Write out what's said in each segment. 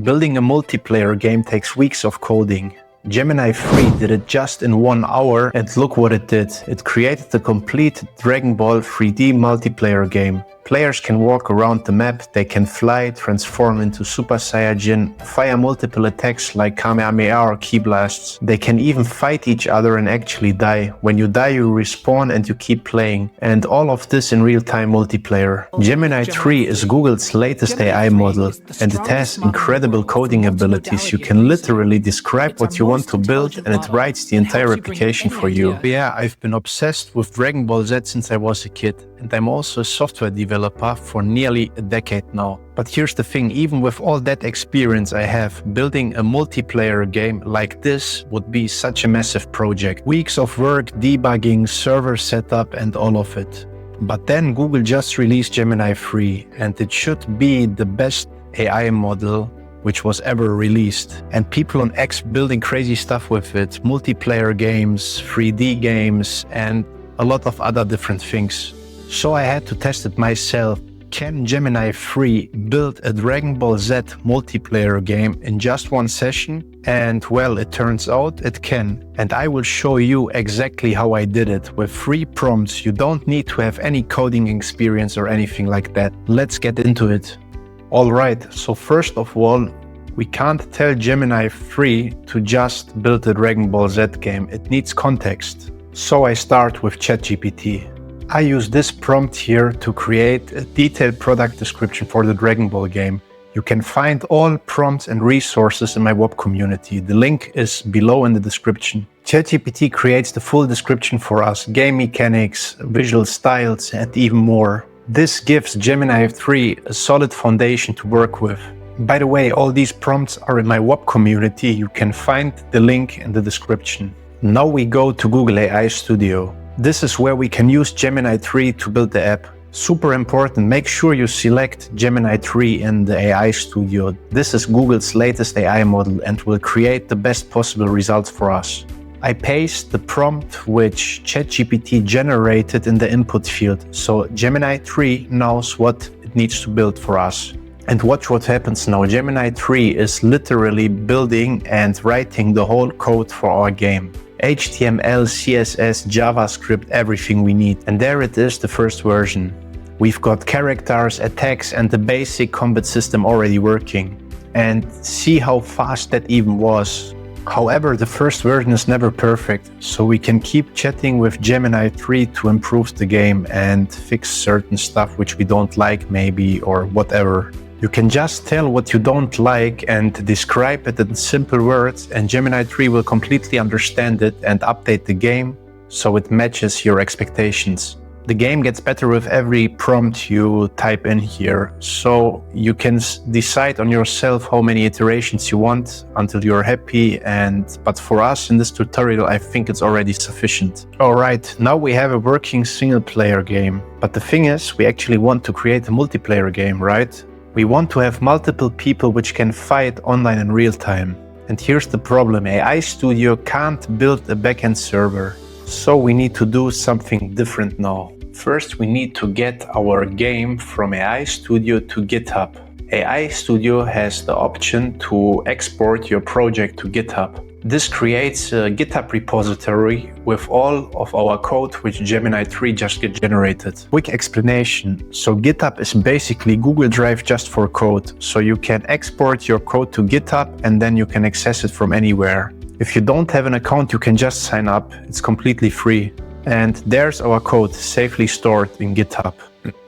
Building a multiplayer game takes weeks of coding. Gemini 3 did it just in 1 hour, and look what it did. It created a complete Dragon Ball 3D multiplayer game. Players can walk around the map, they can fly, transform into Super Saiyajin, fire multiple attacks like Kamehameha or Ki Blasts. They can even fight each other and actually die. When you die, you respawn and you keep playing. And all of this in real-time multiplayer. Gemini 3 is Google's latest AI model, and it has incredible coding abilities. You can literally describe what you want to build and it writes the entire application for you. Yeah, I've been obsessed with Dragon Ball Z since I was a kid, and I'm also a software developer for nearly a decade now. But here's the thing, even with all that experience I have, building a multiplayer game like this would be such a massive project. Weeks of work, debugging, server setup and all of it. But then Google just released Gemini 3 and it should be the best AI model which was ever released. And people on X building crazy stuff with it, multiplayer games, 3D games and a lot of other different things. So I had to test it myself. Can Gemini 3 build a Dragon Ball Z multiplayer game in just 1 session? And well, it turns out it can. And I will show you exactly how I did it. With 3 prompts, you don't need to have any coding experience or anything like that. Let's get into it. Alright, so first of all, we can't tell Gemini 3 to just build a Dragon Ball Z game. It needs context. So I start with ChatGPT. I use this prompt here to create a detailed product description for the Dragon Ball game. You can find all prompts and resources in my web community. The link is below in the description. ChatGPT creates the full description for us, game mechanics, visual styles, and even more. This gives Gemini 3 a solid foundation to work with. By the way, all these prompts are in my web community. You can find the link in the description. Now we go to Google AI Studio. This is where we can use Gemini 3 to build the app. Super important, make sure you select Gemini 3 in the AI Studio. This is Google's latest AI model and will create the best possible results for us. I paste the prompt which ChatGPT generated in the input field, so Gemini 3 knows what it needs to build for us. And watch what happens now. Gemini 3 is literally building and writing the whole code for our game. HTML, CSS, JavaScript, everything we need. And there it is, the first version. We've got characters, attacks and the basic combat system already working. And see how fast that even was. However, the first version is never perfect, so we can keep chatting with Gemini 3 to improve the game and fix certain stuff which we don't like maybe or whatever. You can just tell what you don't like and describe it in simple words, and Gemini 3 will completely understand it and update the game so it matches your expectations. The game gets better with every prompt you type in here, so you can decide on yourself how many iterations you want until you're happy, but for us in this tutorial I think it's already sufficient. Alright, now we have a working single player game, but the thing is we actually want to create a multiplayer game, right? We want to have multiple people which can fight online in real time. And here's the problem, AI Studio can't build a backend server. So we need to do something different now. First, we need to get our game from AI Studio to GitHub. AI Studio has the option to export your project to GitHub. This creates a GitHub repository with all of our code which Gemini 3 just generated. Quick explanation. So GitHub is basically Google Drive just for code. So you can export your code to GitHub and then you can access it from anywhere. If you don't have an account, you can just sign up. It's completely free. And there's our code safely stored in GitHub.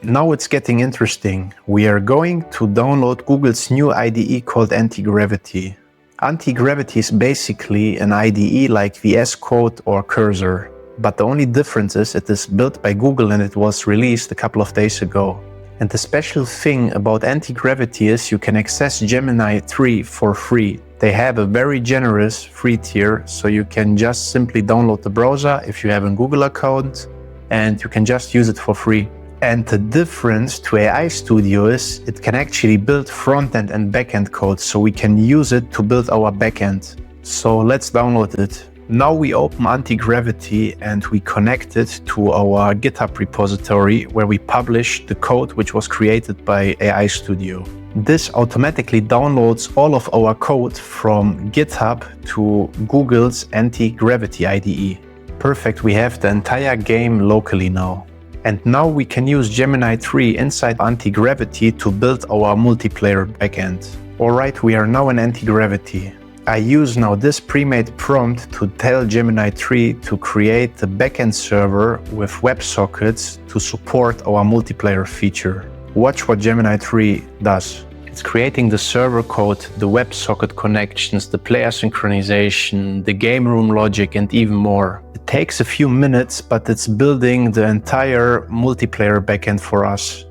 Now it's getting interesting. We are going to download Google's new IDE called Anti-Gravity. Anti-Gravity is basically an IDE like VS Code or Cursor. But the only difference is it is built by Google and it was released a couple of days ago. And the special thing about Anti-Gravity is you can access Gemini 3 for free. They have a very generous free tier, so you can just simply download the browser if you have a Google account and you can just use it for free. And the difference to AI Studio is it can actually build front-end and back-end code, so we can use it to build our back-end. So let's download it. Now we open Anti-Gravity and we connect it to our GitHub repository where we publish the code which was created by AI Studio. This automatically downloads all of our code from GitHub to Google's Anti-Gravity IDE. Perfect, we have the entire game locally now. And now we can use Gemini 3 inside Anti-Gravity to build our multiplayer backend. Alright, we are now in Anti-Gravity. I use now this pre-made prompt to tell Gemini 3 to create the backend server with WebSockets to support our multiplayer feature. Watch what Gemini 3 does. It's creating the server code, the WebSocket connections, the player synchronization, the game room logic, and even more. It takes a few minutes, but it's building the entire multiplayer backend for us.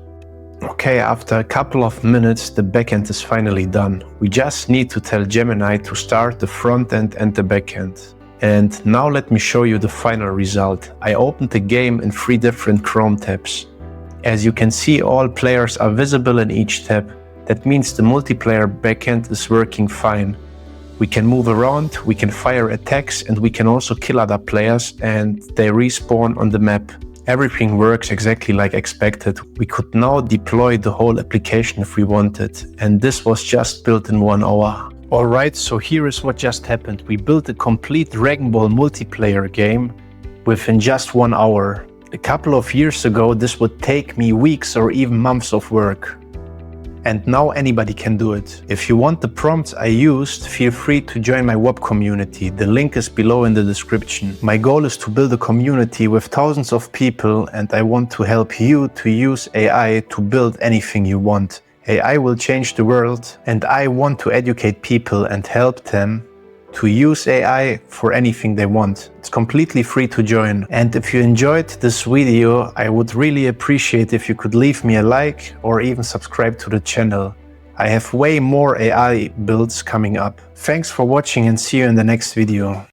Okay, after a couple of minutes, the backend is finally done. We just need to tell Gemini to start the front end and the backend. And now let me show you the final result. I opened the game in 3 different Chrome tabs. As you can see, all players are visible in each tab. That means the multiplayer backend is working fine. We can move around, we can fire attacks, and we can also kill other players and they respawn on the map. Everything works exactly like expected. We could now deploy the whole application if we wanted, and this was just built in 1 hour. Alright, so here is what just happened. We built a complete Dragon Ball multiplayer game within just 1 hour. A couple of years ago, this would take me weeks or even months of work. And now anybody can do it. If you want the prompts I used, feel free to join my WOP community. The link is below in the description. My goal is to build a community with thousands of people, and I want to help you to use AI to build anything you want. AI will change the world, and I want to educate people and help them to use AI for anything they want. It's completely free to join. And if you enjoyed this video, I would really appreciate if you could leave me a like or even subscribe to the channel. I have way more AI builds coming up. Thanks for watching and see you in the next video.